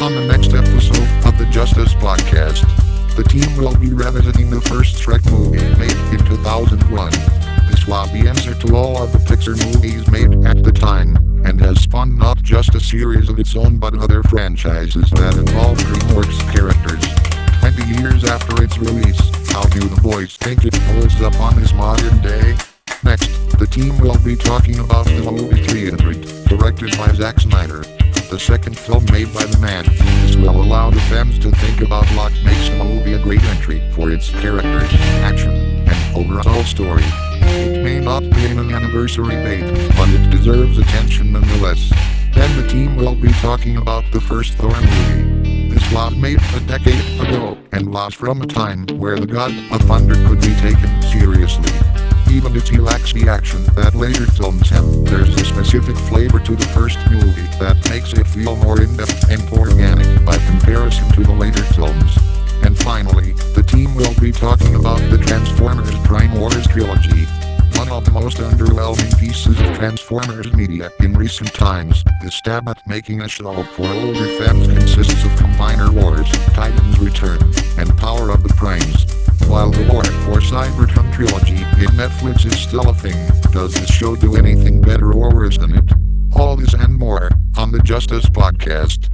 On the next episode of the JustUs podcast, the team will be revisiting the first Shrek movie made in 2001. This was the answer to all of the Pixar movies made at the time, and has spawned not just a series of its own but other franchises that involve DreamWorks characters. 20 years after its release, how do the boys think it holds up on this modern day? Next, the team will be talking about the movie 300, directed by Zack Snyder, the second film made by the man. This will allow the fans to think about what makes the movie a great entry for its characters, action, and overall story. It may not be an anniversary date, but it deserves attention nonetheless. Then the team will be talking about the first Thor movie. This was made a decade ago, and was from a time where the god of thunder could be taken seriously. Even if he lacks the action that later films have, there's a specific flavor to the first movie that makes it feel more in-depth and organic by comparison to the later films. And finally, the team will be talking about the Transformers Prime Wars Trilogy. One of the most underwhelming pieces of Transformers media in recent times, the stab at making a show for older fans consists of Combiner Wars, Titan's Return, and Power of the Primes. While the War for Cybertron trilogy in Netflix is still a thing, does this show do anything better or worse than it? All this and more on the JustUs podcast.